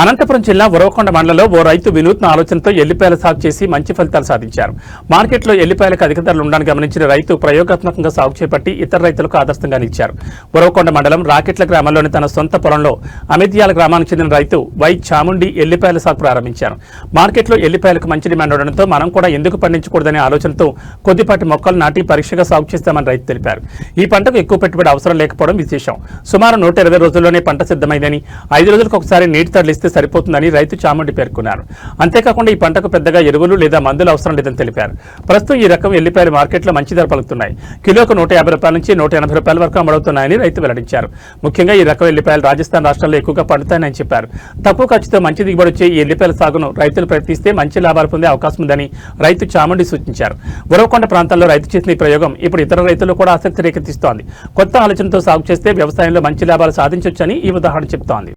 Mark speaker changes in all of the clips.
Speaker 1: అనంతపురం జిల్లా ఉరవకొండ మండలంలో ఓ రైతు వినూత్న ఆలోచనతో ఎల్లిపాయల సాగు చేసి మంచి ఫలితాలు సాధించారు. మార్కెట్లో ఎల్లిపాయలకు అధిక ధరలు ఉండడాన్ని గమనించిన రైతు ప్రయోగాత్మకంగా సాగు చేపట్టి ఇతర రైతులకు ఆదర్శంగా నిలిచారు. ఉరవకొండ మండలం రాకెట్ల గ్రామంలోని తన సొంత పొలంలో అమిత్యాల గ్రామానికి చెందిన రైతు వై చాముండి ఎల్లిపాయల సాగు ప్రారంభించారు. మార్కెట్లో ఎల్లిపాయలకు మంచి డిమాండ్ ఉండడంతో మనం కూడా ఎందుకు పండించకూడదనే ఆలోచనతో కొద్దిపాటి మొక్కలు నాటి పరీక్షగా సాగు చేస్తామని రైతు తెలిపారు. ఈ పంటకు ఎక్కువ పెట్టుబడి అవసరం లేకపోవడం విశేషం. సుమారు 120 రోజుల్లోనే పంట సిద్ధమైందని 5 రోజులకు ఒకసారి నీటి తరలిస్తే సరిపోతుందని రైతు చాముండి పేర్కొన్నారు. అంతేకాకుండా ఈ పంటకు పెద్దగా ఎరువులు లేదా మందులు అవసరం లేదని తెలిపారు. ప్రస్తుతం ఈ రకం ఎల్లిపాయలు మార్కెట్లో మంచి ధర పలుకుతున్నాయి. కిలోకు 150 రూపాయల నుంచి 180 రూపాయల వరకు అమలవుతున్నాయని రైతు వెల్లడించారు. ముఖ్యంగా ఈ రకం ఎల్లిపాయలు రాజస్థాన్ రాష్ట్రాల్లో ఎక్కువగా పండుతాయని చెప్పారు. తక్కువ ఖర్చుతో మంచి దిగుబడి వచ్చే ఈ ఎల్లిపాయల సాగును రైతులు ప్రయత్నిస్తే మంచి లాభాలు పొందే అవకాశం ఉందని రైతు చాముండి సూచించారు. ఉరవకొండ ప్రాంతంలో రైతు చేసిన ఈ ప్రయోగం ఇప్పుడు ఇతర రైతులు కూడా ఆసక్తి రేకెత్తిస్తోంది. కొత్త ఆలోచనతో సాగు చేస్తే వ్యవసాయంలో మంచి లాభాలు సాధించొచ్చని ఈ ఉదాహరణ చెబుతోంది.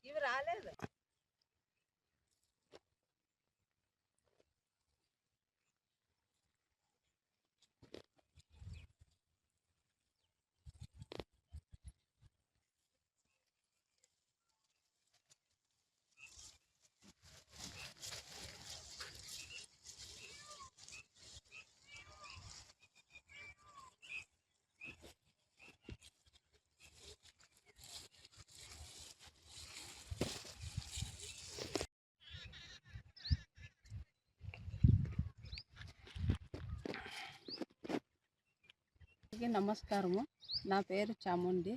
Speaker 2: ఇవి రాలేదు. నమస్కారము. నా పేరు చాముండి.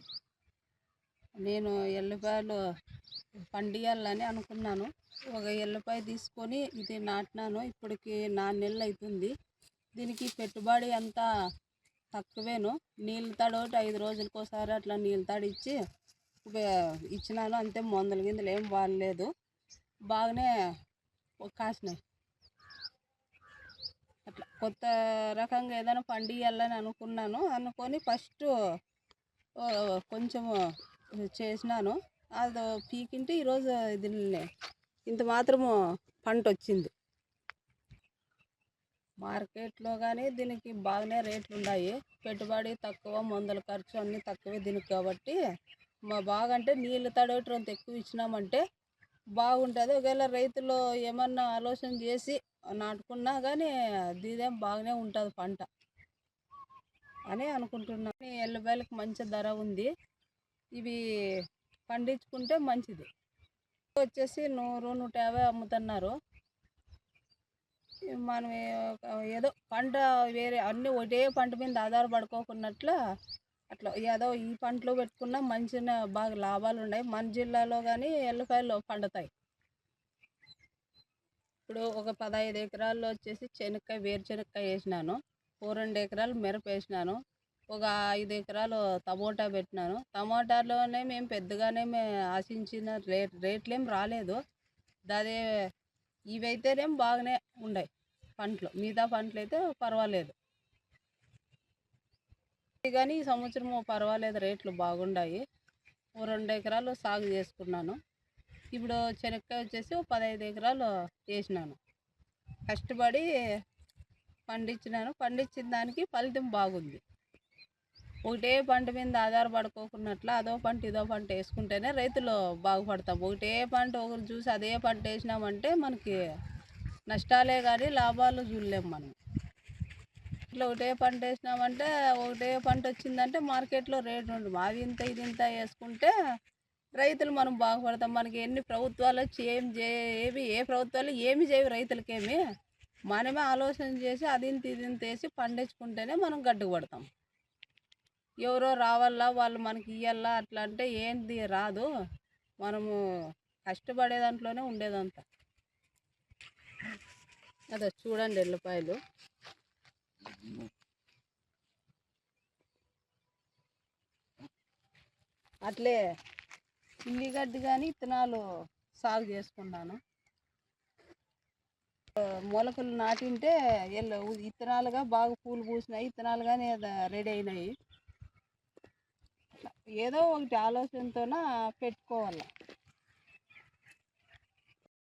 Speaker 2: నేను ఎల్లిపాయలు పండియాలని అనుకున్నాను. ఒక ఎల్లిపాయ తీసుకొని ఇది నాటినాను. ఇప్పటికి 4 నెలలు అవుతుంది. దీనికి పెట్టుబడి అంతా తక్కువేను. నీళ్ళు తడోటి 5 రోజులకు ఒకసారి అట్లా నీళ్ళు తడి ఇచ్చినాను. అంతే, మందుల గింజలు ఏం వాడలేదు. బాగానే కాసినాయి. అట్లా కొత్త రకంగా ఏదైనా పండియాలని అనుకొని ఫస్ట్ కొంచెము చేసినాను. అది పీకింటే ఈరోజు దీన్ని ఇంత మాత్రము పంట వచ్చింది. మార్కెట్లో కానీ దీనికి బాగానే రేట్లు ఉన్నాయి. పెట్టుబడి తక్కువ, మందుల ఖర్చు అన్నీ తక్కువే దీనికి. కాబట్టి బాగంటే నీళ్ళు తడవటం అంత ఎక్కువ ఇచ్చినామంటే బాగుంటుంది. ఒకవేళ రైతులు ఏమన్నా ఆలోచన చేసి నాటుకున్నా కానీ ఇదేం బాగానే ఉంటుంది పంట అని అనుకుంటున్నాను. ఎల్లిపాయలకు మంచి ధర ఉంది. ఇవి పండించుకుంటే మంచిది. వచ్చేసి 100, 150 అమ్ముతున్నారు. మనం ఏదో పంట వేరే అన్నీ ఒకటే పంట మీద ఆధారపడుకోకున్నట్లు అట్లా ఏదో ఈ పంటలో పెట్టుకున్నా మంచిగా బాగా లాభాలు ఉన్నాయి. మన జిల్లాలో కానీ ఎల్లిపాయలు పండుతాయి. ఇప్పుడు ఒక 15 ఎకరాల్లో వచ్చేసి వేరుశెనక్కాయ వేసినాను. 2 ఎకరాలు మిరప వేసినాను. ఒక 5 ఎకరాలు టమోటా పెట్టినాను. టమోటాలోనే మేము పెద్దగానే ఆశించిన రేట్లేం రాలేదు. అదే ఇవైతేనేం బాగానే ఉన్నాయి పంటలు. మిగతా పంటలు అయితే పర్వాలేదు. కానీ ఈ సంవత్సరం పర్వాలేదు, రేట్లు బాగున్నాయి. 2 ఎకరాలు సాగు చేసుకున్నాను. ఇప్పుడు శనక్కాయ వచ్చేసి 15 ఎకరాలు వేసినాను. కష్టపడి పండించినాను. పండించిన దానికి ఫలితం బాగుంది. ఒకటే పంట మీద ఆధారపడుకోకున్నట్లు అదో పంట ఇదో పంట వేసుకుంటేనే రైతులు బాగుపడతాం. ఒకటే పంట ఒకరు చూసి అదే పంట వేసినామంటే మనకి నష్టాలే కానీ లాభాలు చూడలేము మనం. ఇట్లా ఒకటే పంట వేసినామంటే ఒకటే పంట వచ్చిందంటే మార్కెట్లో రేటు ఉంటుంది. అది ఇంత ఇది ఇంత వేసుకుంటే రైతులు మనం బాగుపడతాం. మనకి ఎన్ని ప్రభుత్వాలు వచ్చి ఏ ప్రభుత్వాలు ఏమి చేయవు రైతులకేమి. మనమే ఆలోచన చేసి అది ఇంత ఇది ఇంత వేసి పండించుకుంటేనే మనం గడ్డుపడతాం. ఎవరో రావాలా వాళ్ళు మనకి ఇయ్యాలా అట్లా అంటే ఏంది రాదు. మనము కష్టపడే దాంట్లోనే ఉండేదంతా. అదే చూడండి ఎల్లిపాయలు. అట్లే ఉల్లిగడ్డ కానీ విత్తనాలు సాగు చేసుకున్నాను. మొలకలు నాటింటే విత్తనాలుగా బాగా పూలు పూసినాయి, విత్తనాలుగానే రెడీ అయినాయి. ఏదో ఒకటి ఆలోచనతోన పెట్టుకోవాలి.